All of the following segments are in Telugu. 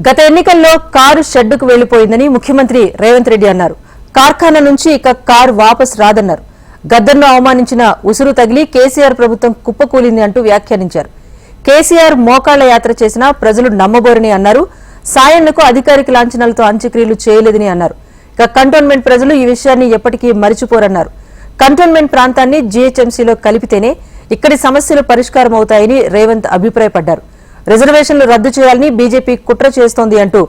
గత ఎన్నికల్లో కారు షెడ్డుకు వెళ్లిపోయిందని ముఖ్యమంత్రి రేవంత్ రెడ్డి అన్నారు. కార్ఖానా నుంచి ఇక కారు వాపస్ రాదన్నారు. గద్దర్ను అవమానించిన ఉసురు తగిలి కేసీఆర్ ప్రభుత్వం కుప్పకూలింది అంటూ వ్యాఖ్యానించారు. కేసీఆర్ మోకాళ్ల యాత్ర చేసినా ప్రజలు నమ్మబోరని అన్నారు. సాయన్నకు అధికారిక లాంఛనాలతో అంత్యక్రియలు చేయలేదని అన్నారు. ఇక కంటోన్మెంట్ ప్రజలు ఈ విషయాన్ని ఎప్పటికీ మరిచిపోరన్నారు. కంటోన్మెంట్ ప్రాంతాన్ని జీహెచ్ఎంసీలో కలిపితేనే ఇక్కడి సమస్యలు పరిష్కారం అవుతాయని రేవంత్ అభిప్రాయపడ్డారు. రిజర్వేషన్లు రద్దు చేయాలని బీజేపీ కుట్ర చేస్తోంది అంటూ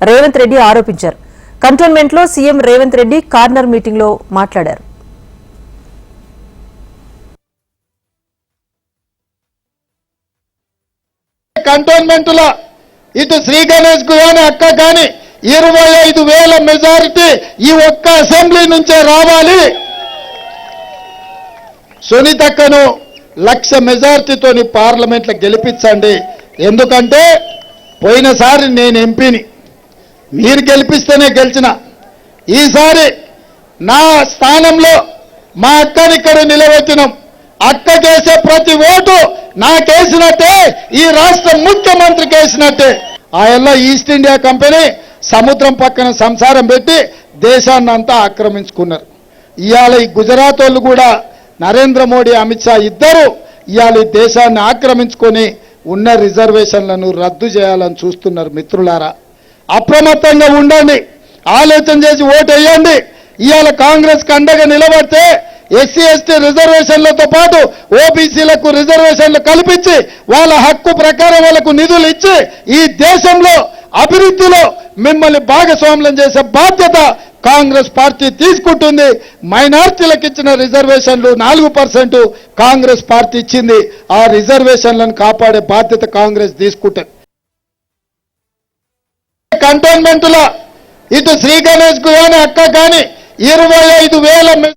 రేవంత్ రెడ్డి ఆరోపించారు. కంటోన్మెంట్ లో CM Revanth Reddy corner meeting లో మాట్లాడారు. కంటోన్మెంట్ లో ఇటు శ్రీ గణేష్ కు గాని అక్క గాని 25,000 మెజారిటీ ఈ ఒక్క అసెంబ్లీ నుంచే రావాలి. సునీతక్కను 1,00,000 మెజారిటీతోని పార్లమెంట్ లో గెలిపించండి. ఎందుకంటే పోయినసారి నేను ఎంపీని, మీరు గెలిపిస్తేనే గెలిచిన. ఈసారి నా స్థానంలో మా అక్కని ఇక్కడ నిలబెట్టినాం. అక్కకేసే ప్రతి ఓటు నాకేసినట్టే, ఈ రాష్ట్ర ముఖ్యమంత్రికి వేసినట్టే. ఆయనలో ఈస్ట్ ఇండియా కంపెనీ సముద్రం పక్కన సంసారం పెట్టి దేశాన్ని అంతా ఆక్రమించుకున్నారు. ఇవాళ ఈ గుజరాత్ వాళ్ళు కూడా నరేంద్ర మోడీ, అమిత్ షా ఇద్దరు ఇవాళ ఈ దేశాన్ని ఆక్రమించుకొని ఉన్న రిజర్వేషన్లను రద్దు చేయాలని చూస్తున్నారు. మిత్రులారా, అప్రమత్తంగా ఉండండి, ఆలోచన చేసి ఓటు వేయండి. ఇవాళ కాంగ్రెస్ కండగా నిలబడితే ఎస్సీ ఎస్టీ రిజర్వేషన్లతో పాటు ఓబీసీలకు రిజర్వేషన్లు కల్పించి వాళ్ళ హక్కు ప్రకారం వాళ్ళకు నిధులు ఇచ్చి ఈ దేశంలో అభివృద్ధిలో మిమ్మల్ని భాగస్వామ్యం చేసే బాధ్యత కాంగ్రెస్ పార్టీ తీసుకుంటుంది. మైనార్టీలకు ఇచ్చిన రిజర్వేషన్లు 4% కాంగ్రెస్ పార్టీ ఇచ్చింది. ఆ రిజర్వేషన్లను కాపాడే బాధ్యత కాంగ్రెస్ తీసుకుంటుంది. కంటోన్మెంట్ లో ఇటు శ్రీ గణేష్ కు గాని అక్క గాని 25,000